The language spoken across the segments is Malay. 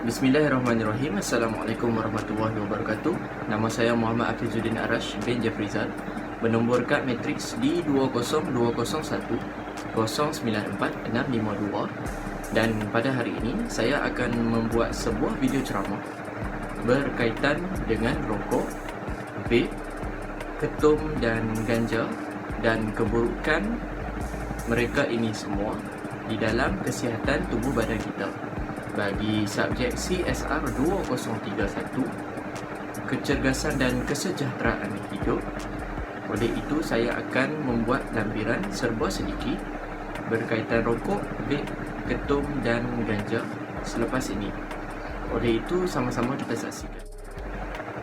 Bismillahirrahmanirrahim. Assalamualaikum warahmatullahi wabarakatuh. Nama saya Muhammad Afizuddin Arash bin Jafrizal, bernombor kad matriks D20201094652, dan pada hari ini saya akan membuat sebuah video ceramah berkaitan dengan rokok, vape, ketum dan ganja dan keburukan mereka ini semua di dalam kesihatan tubuh badan kita. Bagi subjek CSR 2031, kecergasan dan kesejahteraan hidup. Oleh itu, saya akan membuat lampiran serba sedikit berkaitan rokok, vape, ketum dan ganja selepas ini. Oleh itu, sama-sama kita saksikan.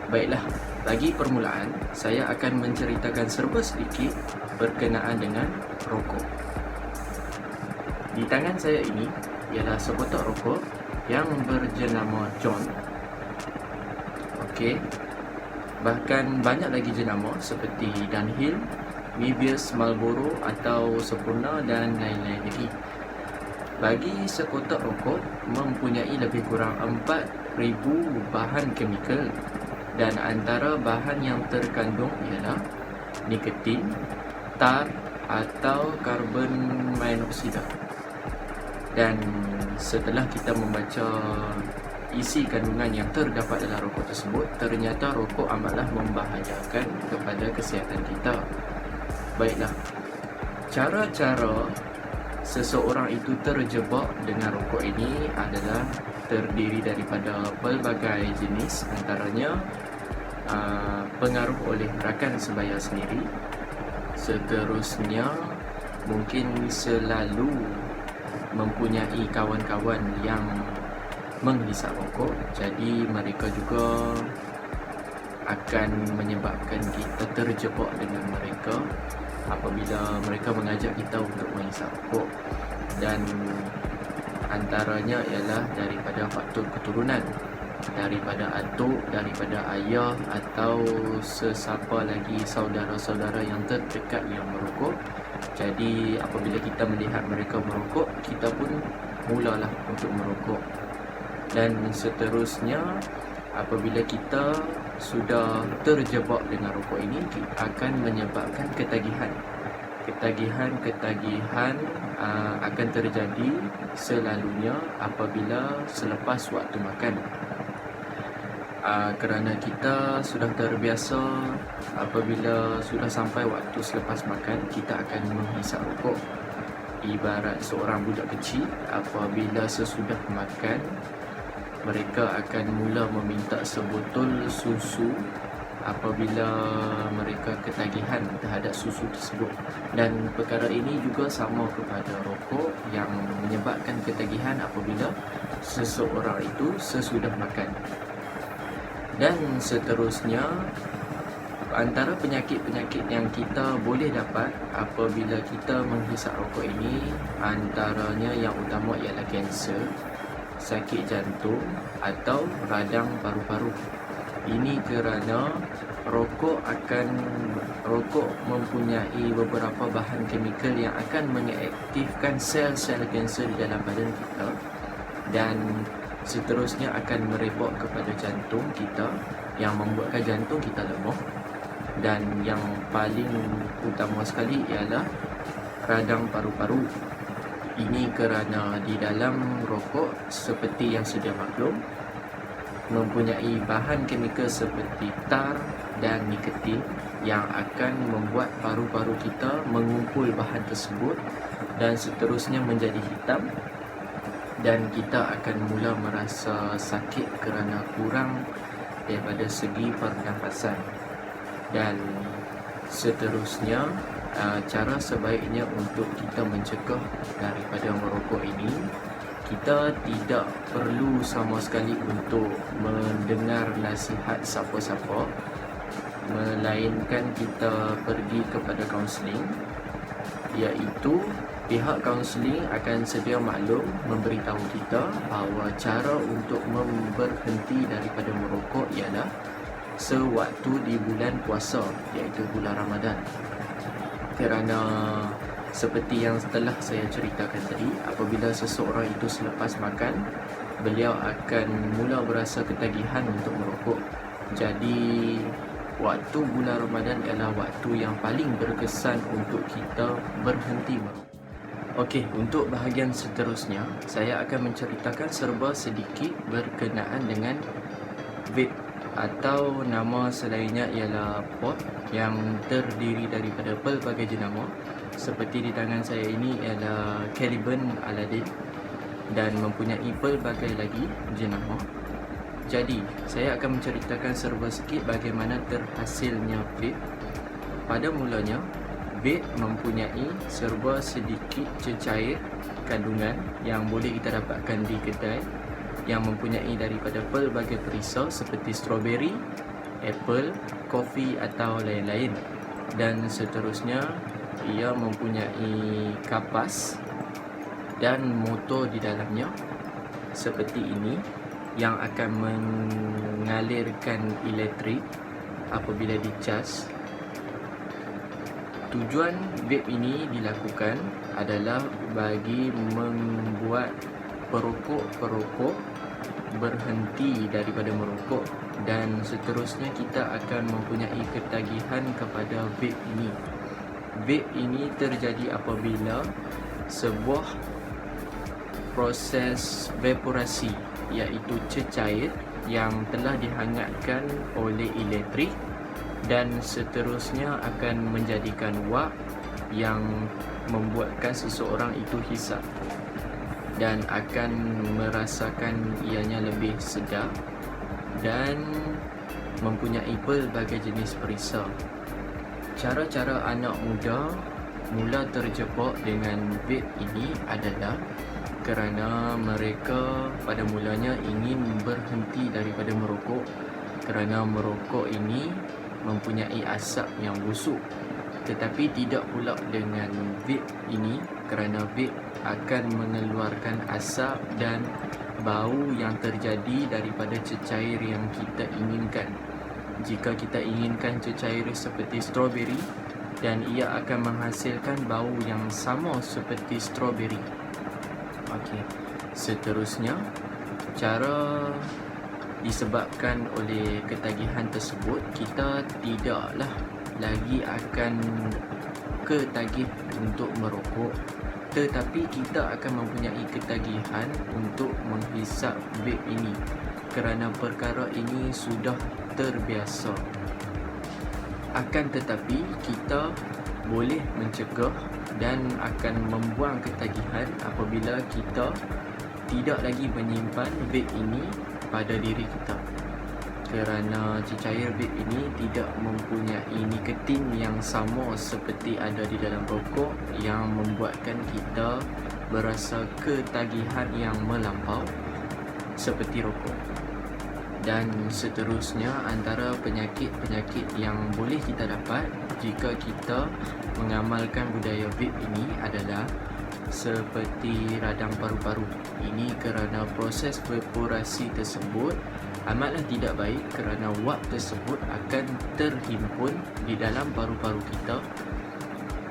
Baiklah, bagi permulaan, saya akan menceritakan serba sedikit berkenaan dengan rokok. Di tangan saya ini ialah sekotak rokok yang berjenama John. Okey. Bahkan banyak lagi jenama seperti Dunhill, Mevius, Marlboro atau Sempurna dan lain-lain lagi. Bagi sekotak rokok mempunyai lebih kurang 4,000 bahan kimia, dan antara bahan yang terkandung ialah nikotin, tar atau karbon monoksida. Dan setelah kita membaca isi kandungan yang terdapat dalam rokok tersebut, ternyata rokok amatlah membahayakan kepada kesihatan kita. Baiklah, cara-cara seseorang itu terjebak dengan rokok ini adalah terdiri daripada pelbagai jenis, antaranya pengaruh oleh rakan sebaya sendiri. Seterusnya, mungkin selalu mempunyai kawan-kawan yang menghisap rokok, jadi mereka juga akan menyebabkan kita terjebak dengan mereka apabila mereka mengajak kita untuk menghisap rokok. Dan antaranya ialah daripada faktor keturunan, daripada atuk, daripada ayah atau sesiapa lagi saudara-saudara yang terdekat yang merokok. Jadi apabila kita melihat mereka merokok, kita pun mulalah untuk merokok. Dan seterusnya, apabila kita sudah terjebak dengan rokok ini, akan menyebabkan ketagihan. Ketagihan akan terjadi selalunya apabila selepas waktu makan. Kerana kita sudah terbiasa, apabila sudah sampai waktu selepas makan, kita akan menghisap rokok. Ibarat seorang budak kecil, apabila sesudah makan, mereka akan mula meminta sebotol susu apabila mereka ketagihan terhadap susu tersebut. Dan perkara ini juga sama kepada rokok yang menyebabkan ketagihan apabila seseorang itu sesudah makan. Dan seterusnya, antara penyakit-penyakit yang kita boleh dapat apabila kita menghisap rokok ini, antaranya yang utama ialah kanser, sakit jantung atau radang paru-paru. Ini kerana rokok mempunyai beberapa bahan kimia yang akan mengaktifkan sel-sel kanser di dalam badan kita, dan seterusnya akan merebak kepada jantung kita yang membuatkan jantung kita lemah. Dan yang paling utama sekali ialah radang paru-paru. Ini kerana di dalam rokok, seperti yang sedia maklum, mempunyai bahan kimia seperti tar dan nikotin yang akan membuat paru-paru kita mengumpul bahan tersebut dan seterusnya menjadi hitam, dan kita akan mula merasa sakit kerana kurang daripada segi pernafasan. Dan seterusnya, cara sebaiknya untuk kita mencegah daripada merokok ini, kita tidak perlu sama sekali untuk mendengar nasihat siapa-siapa, melainkan kita pergi kepada kaunseling, iaitu pihak kaunseling akan sedia maklum memberitahu kita bahawa cara untuk berhenti daripada merokok ialah sewaktu di bulan puasa, iaitu bulan Ramadan. Kerana seperti yang telah saya ceritakan tadi, apabila seseorang itu selepas makan, beliau akan mula berasa ketagihan untuk merokok. Jadi waktu bulan Ramadan ialah waktu yang paling berkesan untuk kita berhenti merokok. Okey, untuk bahagian seterusnya, saya akan menceritakan serba sedikit berkenaan dengan vape, atau nama selainnya ialah pot, yang terdiri daripada pelbagai jenama. Seperti di tangan saya ini ialah Caliban Aladdin dan mempunyai pelbagai lagi jenama. Jadi, saya akan menceritakan serba sikit bagaimana terhasilnya vape. Pada mulanya, vape mempunyai serba sedikit cecair kandungan yang boleh kita dapatkan di kedai, yang mempunyai daripada pelbagai perisa seperti strawberry, apple, kopi atau lain-lain. Dan seterusnya, ia mempunyai kapas dan motor di dalamnya seperti ini, yang akan mengalirkan elektrik apabila dicas. Tujuan vape ini dilakukan adalah bagi membuat perokok-perokok berhenti daripada merokok, dan seterusnya kita akan mempunyai ketagihan kepada vape ini. Vape ini terjadi apabila sebuah proses evaporasi, iaitu cecair yang telah dihangatkan oleh elektrik, dan seterusnya akan menjadikan wap yang membuatkan seseorang itu hisap dan akan merasakan ianya lebih sedap dan mempunyai pelbagai jenis perisa. Cara-cara anak muda mula terjebak dengan vape ini adalah kerana mereka pada mulanya ingin berhenti daripada merokok, kerana merokok ini mempunyai asap yang busuk. Tetapi tidak pula dengan vape ini, kerana vape akan mengeluarkan asap dan bau yang terjadi daripada cecair yang kita inginkan. Jika kita inginkan cecair seperti strawberry, dan ia akan menghasilkan bau yang sama seperti strawberry. Okey, seterusnya, cara disebabkan oleh ketagihan tersebut, kita tidaklah lagi akan ketagih untuk merokok, tetapi kita akan mempunyai ketagihan untuk menghisap vape ini, kerana perkara ini sudah terbiasa. Akan tetapi, kita boleh mencegah dan akan membuang ketagihan apabila kita tidak lagi menyimpan vape ini pada diri kita, kerana cecair vape ini tidak mempunyai nikotin yang sama seperti ada di dalam rokok, yang membuatkan kita berasa ketagihan yang melampau seperti rokok. Dan seterusnya, antara penyakit-penyakit yang boleh kita dapat jika kita mengamalkan budaya vape ini adalah seperti radang paru-paru. Ini kerana proses evaporasi tersebut amatlah tidak baik, kerana wap tersebut akan terhimpun di dalam paru-paru kita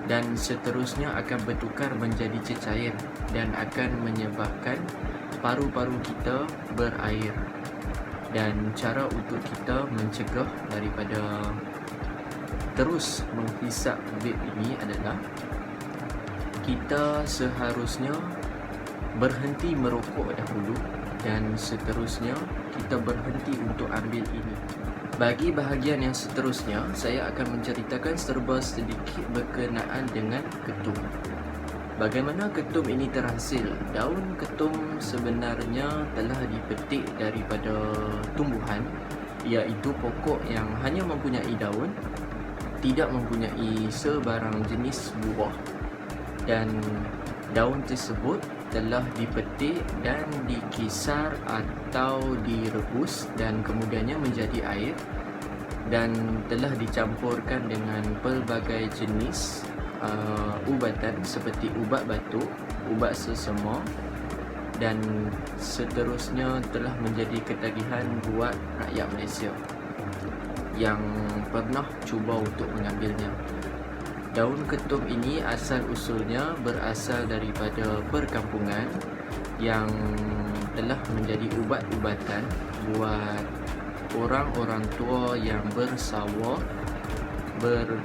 dan seterusnya akan bertukar menjadi cecair dan akan menyebabkan paru-paru kita berair. Dan cara untuk kita mencegah daripada terus menghisap vape ini adalah kita seharusnya berhenti merokok dahulu, dan seterusnya kita berhenti untuk ambil ini. Bagi bahagian yang seterusnya, saya akan menceritakan serba sedikit berkenaan dengan ketum. Bagaimana ketum ini terhasil? Daun ketum sebenarnya telah dipetik daripada tumbuhan, iaitu pokok yang hanya mempunyai daun, tidak mempunyai sebarang jenis buah, dan daun tersebut telah dipetik dan dikisar atau direbus dan kemudiannya menjadi air, dan telah dicampurkan dengan pelbagai jenis ubatan seperti ubat batuk, ubat sesama, dan seterusnya telah menjadi ketagihan buat rakyat Malaysia yang pernah cuba untuk mengambilnya. Daun ketum ini asal usulnya berasal daripada perkampungan yang telah menjadi ubat-ubatan buat orang-orang tua yang bersawah,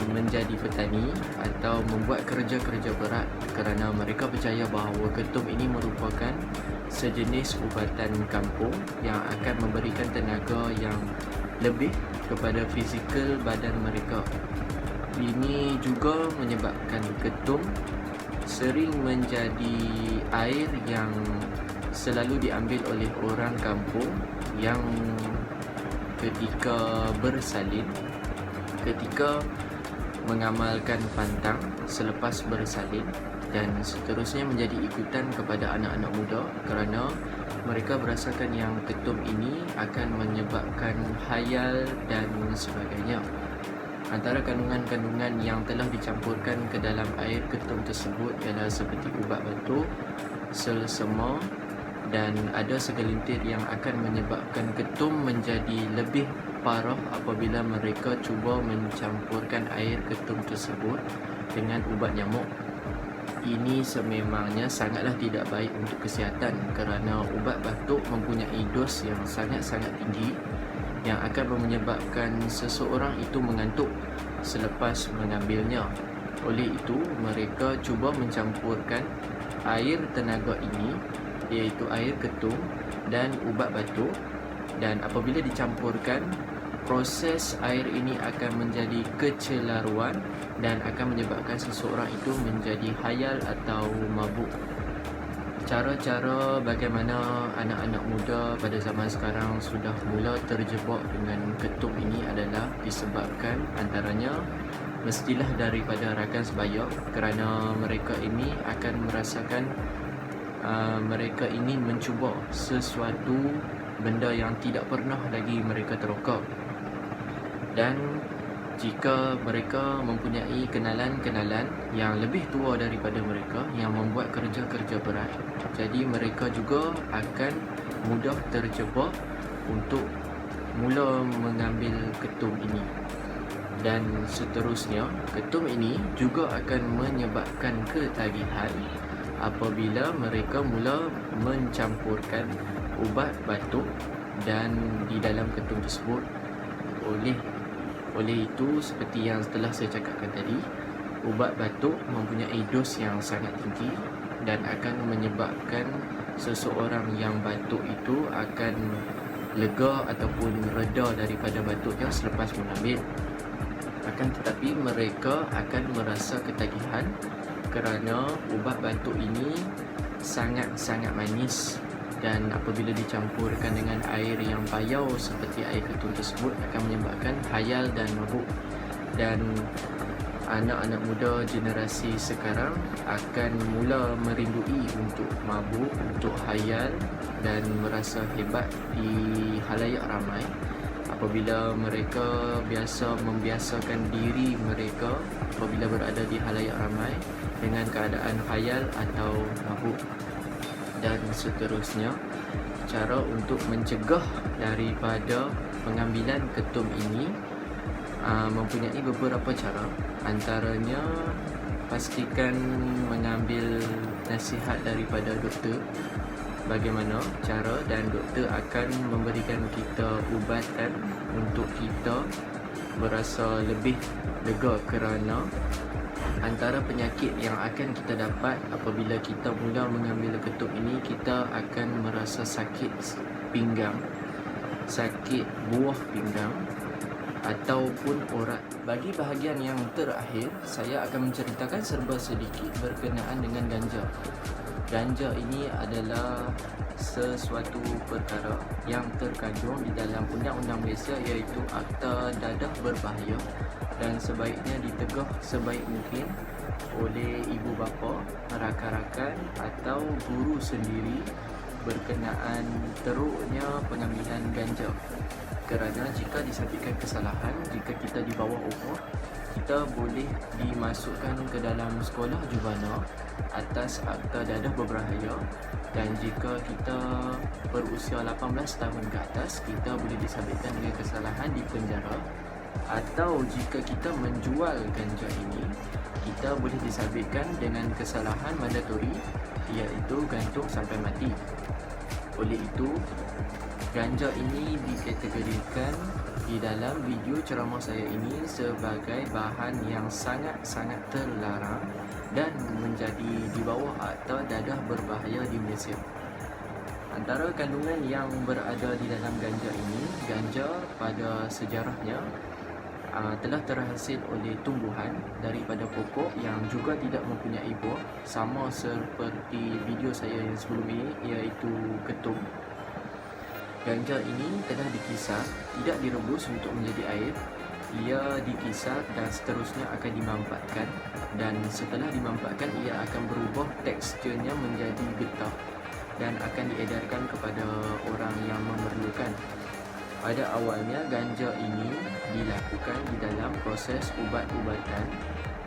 menjadi petani atau membuat kerja-kerja berat, kerana mereka percaya bahawa ketum ini merupakan sejenis ubatan kampung yang akan memberikan tenaga yang lebih kepada fizikal badan mereka. Ini juga menyebabkan ketum sering menjadi air yang selalu diambil oleh orang kampung yang ketika bersalin, ketika mengamalkan pantang selepas bersalin, dan seterusnya menjadi ikutan kepada anak-anak muda kerana mereka berasakan yang ketum ini akan menyebabkan khayal dan sebagainya. Antara kandungan-kandungan yang telah dicampurkan ke dalam air ketum tersebut ialah seperti ubat batuk, sel sema, dan ada segelintir yang akan menyebabkan ketum menjadi lebih parah apabila mereka cuba mencampurkan air ketum tersebut dengan ubat nyamuk. Ini sememangnya sangatlah tidak baik untuk kesihatan kerana ubat batuk mempunyai dos yang sangat-sangat tinggi yang akan menyebabkan seseorang itu mengantuk selepas mengambilnya. Oleh itu, mereka cuba mencampurkan air tenaga ini, iaitu air ketum dan ubat batuk, dan apabila dicampurkan, proses air ini akan menjadi kecelaruan dan akan menyebabkan seseorang itu menjadi khayal atau mabuk. Cara-cara bagaimana anak-anak muda pada zaman sekarang sudah mula terjebak dengan ketum ini adalah disebabkan antaranya mestilah daripada rakan sebaya, kerana mereka ini akan merasakan mereka ingin mencuba sesuatu benda yang tidak pernah lagi mereka teroka. Dan jika mereka mempunyai kenalan-kenalan yang lebih tua daripada mereka yang membuat kerja-kerja berat, jadi mereka juga akan mudah terjebak untuk mula mengambil ketum ini. Dan seterusnya, ketum ini juga akan menyebabkan ketagihan apabila mereka mula mencampurkan ubat batuk dan di dalam ketum tersebut. Oleh itu, seperti yang telah saya cakapkan tadi, ubat batuk mempunyai dos yang sangat tinggi dan akan menyebabkan seseorang yang batuk itu akan lega ataupun reda daripada batuknya selepas mengambil. Akan tetapi mereka akan merasa ketagihan kerana ubat batuk ini sangat-sangat manis, dan apabila dicampurkan dengan air yang payau seperti air ketum tersebut akan menyebabkan khayal dan mabuk. Dan anak-anak muda generasi sekarang akan mula merindui untuk mabuk, untuk khayal dan merasa hebat di halayak ramai apabila mereka membiasakan diri mereka apabila berada di halayak ramai dengan keadaan khayal atau mabuk. Dan seterusnya, cara untuk mencegah daripada pengambilan ketum ini mempunyai beberapa cara. Antaranya, pastikan mengambil nasihat daripada doktor bagaimana cara, dan doktor akan memberikan kita ubatan untuk kita berasa lebih lega, kerana antara penyakit yang akan kita dapat apabila kita mula mengambil ketum ini, kita akan merasa sakit pinggang, sakit buah pinggang ataupun urat. Bagi bahagian yang terakhir, saya akan menceritakan serba sedikit berkenaan dengan ganja. Ganja ini adalah sesuatu perkara yang terkandung di dalam Undang-Undang Malaysia, iaitu Akta Dadah Berbahaya, dan sebaiknya ditegah sebaik mungkin oleh ibu bapa, rakan-rakan atau guru sendiri berkenaan teruknya pengambilan ganja. Kerana jika disabitkan kesalahan, jika kita di bawah umur, kita boleh dimasukkan ke dalam sekolah jubana atas Akta Dadah Berbahaya, dan jika kita berusia 18 tahun ke atas, kita boleh disabitkan dengan kesalahan di penjara. Atau jika kita menjual ganja ini, kita boleh disabitkan dengan kesalahan mandatori, iaitu gantung sampai mati. Oleh itu, ganja ini dikategorikan di dalam video ceramah saya ini sebagai bahan yang sangat-sangat terlarang dan menjadi di bawah Akta Dadah Berbahaya di Malaysia. Antara kandungan yang berada di dalam ganja ini, ganja pada sejarahnya telah terhasil oleh tumbuhan daripada pokok yang juga tidak mempunyai buah, sama seperti video saya yang sebelum ini, iaitu ketum. Ganja ini telah dikisar, tidak direbus untuk menjadi air. Ia dikisar dan seterusnya akan dimampatkan, dan setelah dimampatkan ia akan berubah teksturnya menjadi getah dan akan diedarkan kepada orang yang memerlukan. Pada awalnya, ganja ini dilakukan di dalam proses ubat-ubatan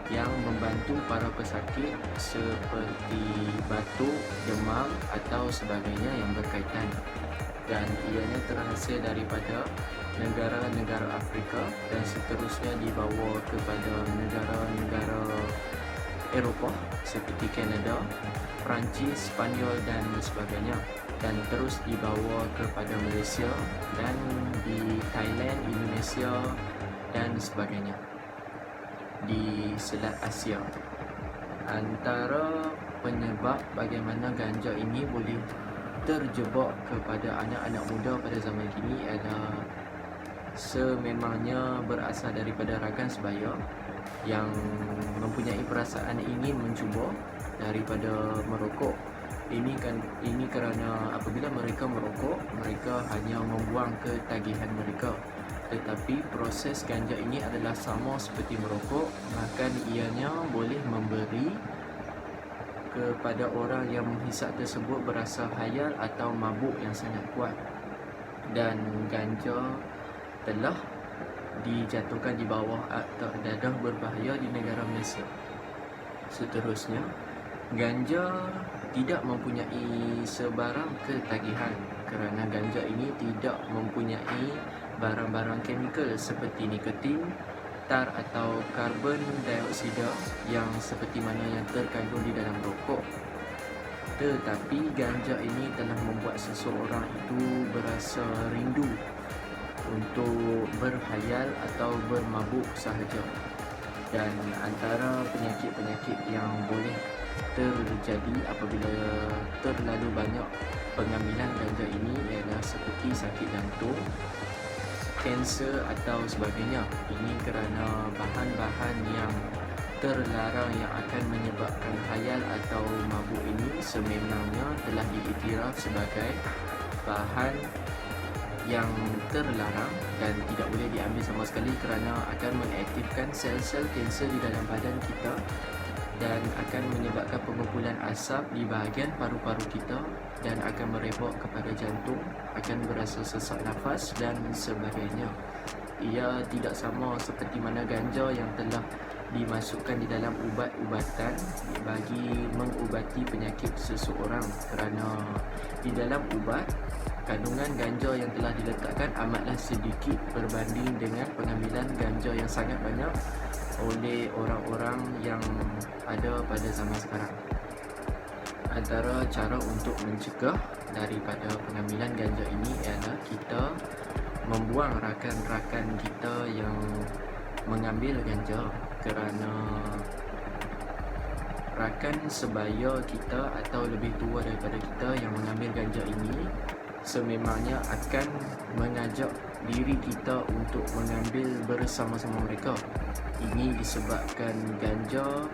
yang membantu para pesakit seperti batuk, demam atau sebagainya yang berkaitan, dan ianya terhasil daripada negara-negara Afrika dan seterusnya dibawa kepada negara-negara Eropah seperti Kanada, Perancis, Spanyol dan sebagainya, dan terus dibawa kepada Malaysia dan di Thailand, Indonesia dan sebagainya di Selat Asia. Antara penyebab bagaimana ganja ini boleh terjebak kepada anak-anak muda pada zaman kini adalah sememangnya berasal daripada rakan sebaya yang mempunyai perasaan ingin mencuba daripada merokok. Ini kerana apabila mereka merokok, mereka hanya membuang ketagihan mereka. Tetapi proses ganja ini adalah sama seperti merokok, bahkan ianya boleh memberi kepada orang yang menghisap tersebut berasa khayal atau mabuk yang sangat kuat. Dan ganja telah dijatuhkan di bawah Akta Dadah Berbahaya di negara Malaysia. Seterusnya, ganja tidak mempunyai sebarang ketagihan kerana ganja ini tidak mempunyai barang-barang kimikal seperti nikotin, tar atau karbon dioksida yang seperti mana yang terkandung di dalam rokok. Tetapi ganja ini telah membuat seseorang itu berasa rindu untuk berkhayal atau bermabuk sahaja. Dan antara penyakit-penyakit yang boleh terjadi apabila terlalu banyak pengambilan ganja ini ialah seperti sakit jantung, kanser atau sebagainya. Ini kerana bahan-bahan yang terlarang yang akan menyebabkan khayal atau mabuk ini sememangnya telah diiktiraf sebagai bahan yang terlarang dan tidak boleh diambil sama sekali kerana akan mengaktifkan sel-sel kanser di dalam badan kita dan akan menyebabkan pengumpulan asap di bahagian paru-paru kita dan akan merebak kepada jantung, akan berasa sesak nafas dan sebagainya. Ia tidak sama seperti mana ganja yang telah dimasukkan di dalam ubat-ubatan bagi mengubati penyakit seseorang, kerana di dalam ubat kandungan ganja yang telah diletakkan amatlah sedikit berbanding dengan pengambilan ganja yang sangat banyak oleh orang-orang yang ada pada zaman sekarang. Antara cara untuk mencegah daripada pengambilan ganja ini ialah kita membuang rakan-rakan kita yang mengambil ganja, kerana rakan sebaya kita atau lebih tua daripada kita yang mengambil ganja ini sememangnya akan mengajak diri kita untuk mengambil bersama-sama mereka. Ini disebabkan ganja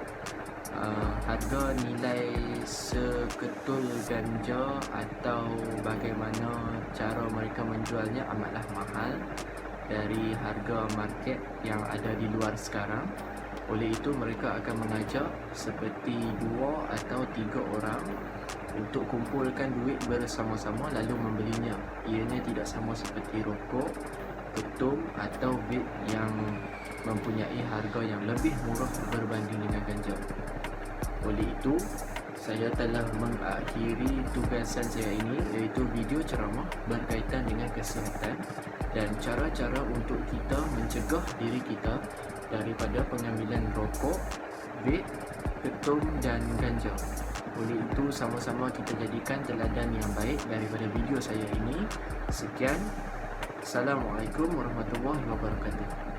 harga nilai seketul ganja atau bagaimana cara mereka menjualnya amatlah mahal dari harga market yang ada di luar sekarang. Oleh itu mereka akan mengajak seperti 2 atau 3 orang untuk kumpulkan duit bersama-sama lalu membelinya. Ianya tidak sama seperti rokok, ketum atau vape yang mempunyai harga yang lebih murah berbanding dengan ganja. Oleh itu, saya telah mengakhiri tugasan saya ini, iaitu video ceramah berkaitan dengan kesihatan dan cara-cara untuk kita mencegah diri kita daripada pengambilan rokok, vape, ketum dan ganja. Oleh itu, sama-sama kita jadikan teladan yang baik daripada video saya ini. Sekian. Assalamualaikum warahmatullahi wabarakatuh.